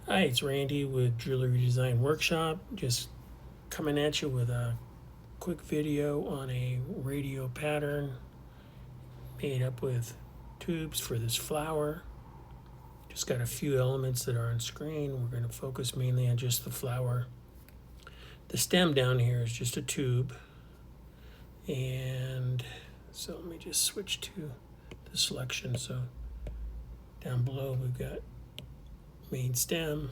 Hi, it's Randy with Jewelry Design Workshop. Just coming at you with a quick video on a radial pattern made up with tubes for this flower. Just got a few elements that are on screen. We're going to focus mainly on just the flower. The stem down here is just a tube. And so let me just switch to the selection. So down below we've got main stem.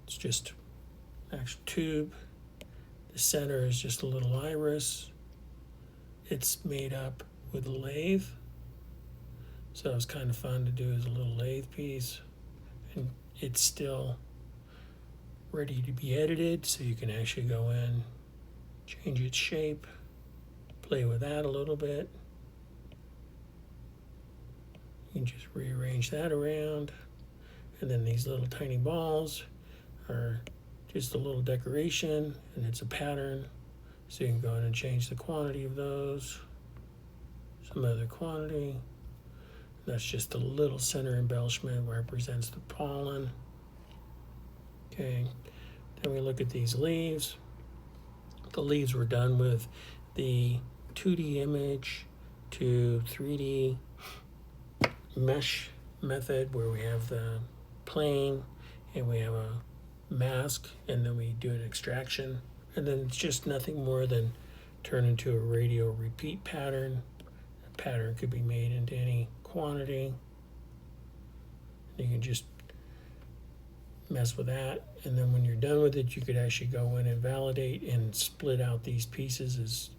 It's just actual tube. The center is just a little iris. It's made up with a lathe. So it was kind of fun to do as a little lathe piece. And it's still ready to be edited, so you can actually go in, change its shape, play with that a little bit. You can just rearrange that around. And then these little tiny balls are just a little decoration, and it's a pattern. So you can go in and change the quantity of those, some other quantity. That's just a little center embellishment, represents the pollen. Okay, then we look at these leaves. The leaves were done with the 2D image to 3D mesh method, where we have the plane and we have a mask, and then we do an extraction, and then it's just nothing more than turn into a radial repeat pattern. The pattern could be made into any quantity. You can just mess with that, and then when you're done with it, you could actually go in and validate and split out these pieces as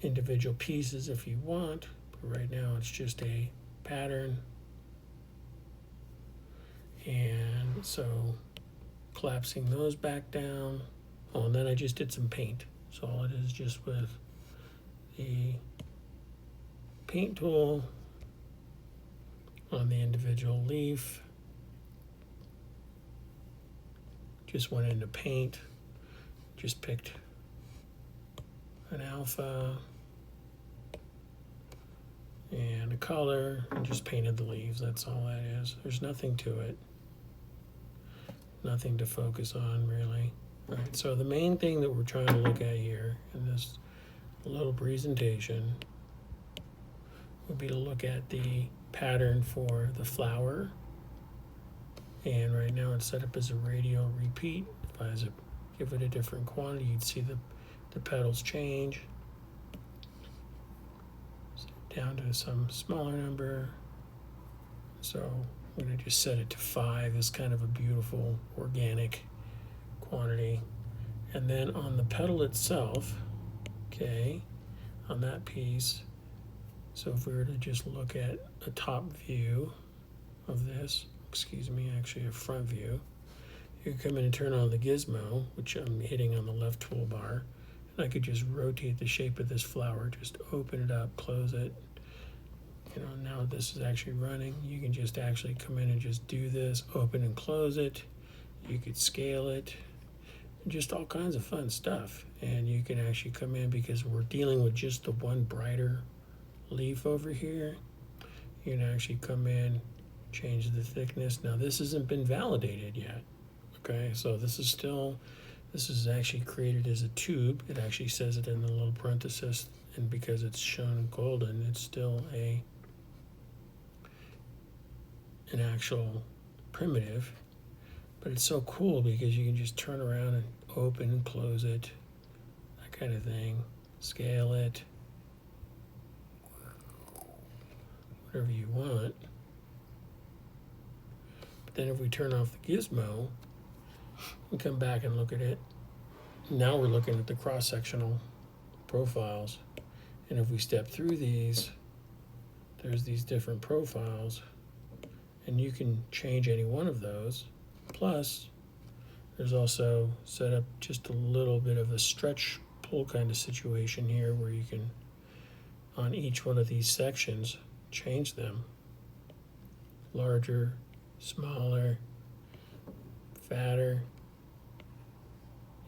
individual pieces if you want, but right now it's just a pattern. And so collapsing those back down. Oh, and then I just did some paint. So all it is, just with the paint tool on the individual leaf, just went into paint, just picked an alpha and a color and just painted the leaves. That's all that is. There's nothing to it. Nothing to focus on, really. All right, so the main thing that we're trying to look at here in this little presentation would be to look at the pattern for the flower. And right now it's set up as a radial repeat. If I give it a different quantity, you'd see the petals change. So down to some smaller number. So I'm going to just set it to 5 as kind of a beautiful organic quantity. And then on the petal itself, okay, on that piece, so if we were to just look at a top view of this, actually a front view, you come in and turn on the gizmo, which I'm hitting on the left toolbar, and I could just rotate the shape of this flower, just open it up, close it. You know, now this is actually running. You can just actually come in and just do this, open and close it. You could scale it, just all kinds of fun stuff. And you can actually come in, because we're dealing with just the one brighter leaf over here. You can actually come in, change the thickness. Now this hasn't been validated yet. Okay, so this is actually created as a tube. It actually says it in the little parenthesis, and because it's shown golden, it's still an actual primitive. But it's so cool because you can just turn around and open and close it, that kind of thing. Scale it, whatever you want. But then if we turn off the gizmo and come back and look at it, now we're looking at the cross-sectional profiles. And if we step through these, there's these different profiles, and you can change any one of those. Plus, there's also set up just a little bit of a stretch pull kind of situation here, where you can, on each one of these sections, change them. Larger, smaller, fatter,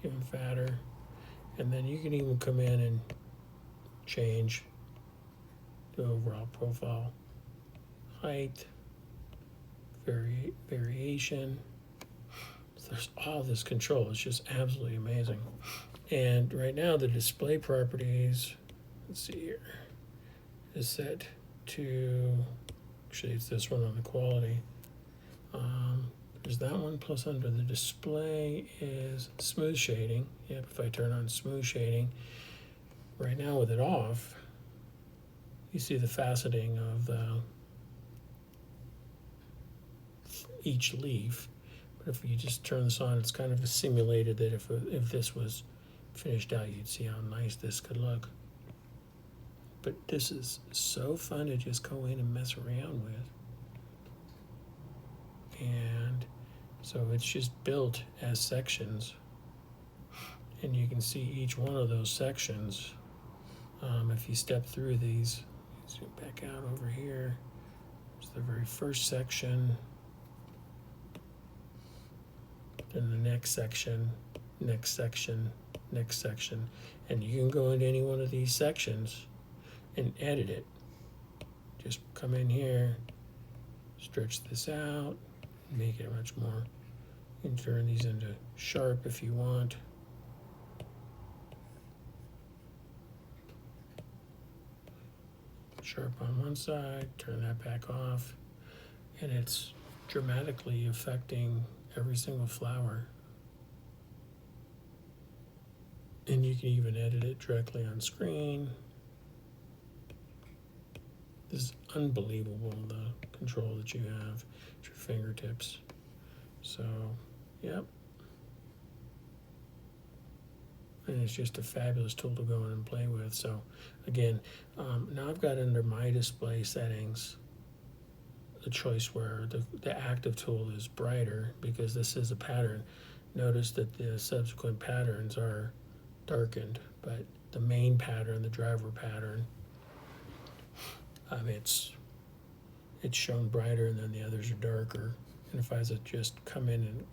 even fatter. And then you can even come in and change the overall profile, height, variation. So there's all this control. It's just absolutely amazing. And right now the display properties, let's see here, is set to, actually it's this one on the quality. There's that one, plus under the display is smooth shading. Yep, if I turn on smooth shading, right now with it off, you see the faceting of each leaf. But if you just turn this on, it's kind of simulated that if this was finished out, you'd see how nice this could look. But this is so fun to just go in and mess around with. And so it's just built as sections, and you can see each one of those sections. If you step through these, zoom back out over here, it's the very first section, then the next section, next section, next section, and you can go into any one of these sections and edit it. Just come in here, stretch this out, make it much more. You can turn these into sharp if you want. Sharp on one side, turn that back off, and it's dramatically affecting every single flower. And you can even edit it directly on screen. This is unbelievable, the control that you have at your fingertips. So, yep. And it's just a fabulous tool to go in and play with. So, again, now I've got under my display settings the choice where the active tool is brighter, because this is a pattern. Notice that the subsequent patterns are darkened, but the main pattern, the driver pattern, it's shown brighter, and then the others are darker. And if I was to just come in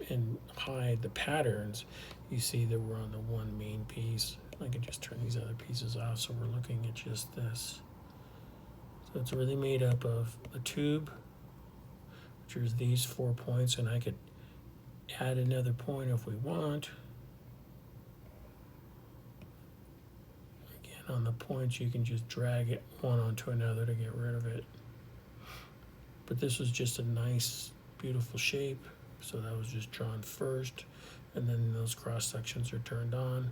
and hide the patterns, you see that we're on the one main piece. I can just turn these other pieces off, so we're looking at just this. So it's really made up of a tube, which is these 4 points, and I could add another point if we want. On the points, you can just drag it one onto another to get rid of it. But this was just a nice, beautiful shape, so that was just drawn first, and then those cross sections are turned on.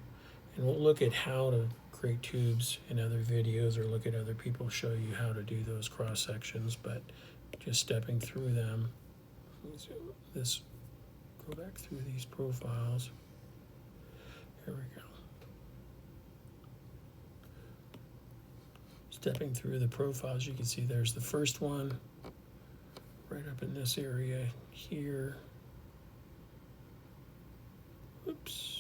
And we'll look at how to create tubes in other videos, or look at other people show you how to do those cross sections. But just stepping through them, this, go back through these profiles. Here we go. Stepping through the profiles, you can see there's the first one right up in this area here. Oops.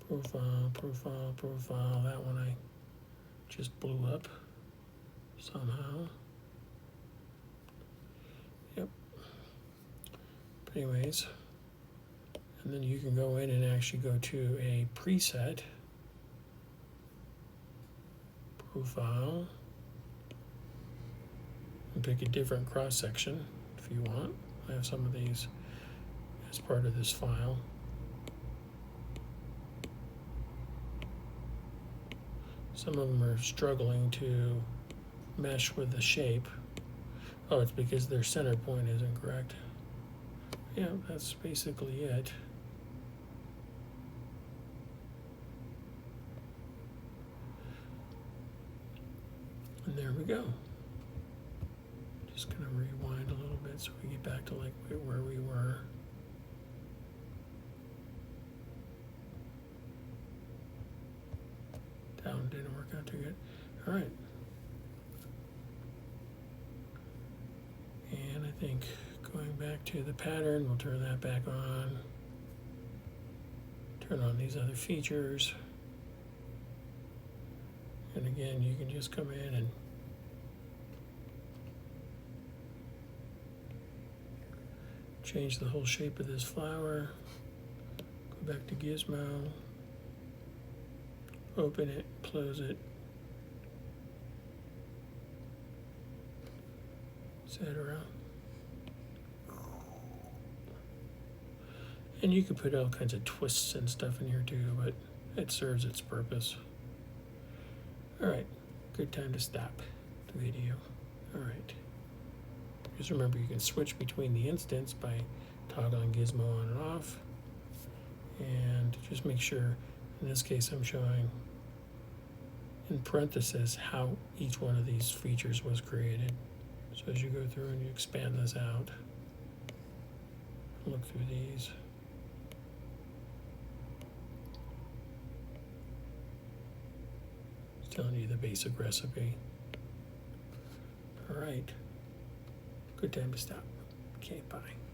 Profile, profile, profile. That one I just blew up somehow. Yep. But anyways, and then you can go in and actually go to a preset. Profile, and pick a different cross section if you want. I have some of these as part of this file. Some of them are struggling to mesh with the shape. Oh, it's because their center point isn't correct. Yeah, that's basically it. And there we go. Just gonna rewind a little bit so we get back to like where we were. Down didn't work out too good. All right. And I think going back to the pattern, we'll turn that back on. Turn on these other features. And again, you can just come in and change the whole shape of this flower. Go back to Gizmo. Open it, close it. that around. And you could put all kinds of twists and stuff in here too, but it serves its purpose. All right, good time to stop the video. All right. Just remember you can switch between the instants by toggling gizmo on and off. And just make sure, in this case I'm showing in parentheses how each one of these features was created. So as you go through and you expand this out, look through these. It's telling you the basic recipe. All right. Good time to stop. Okay, bye.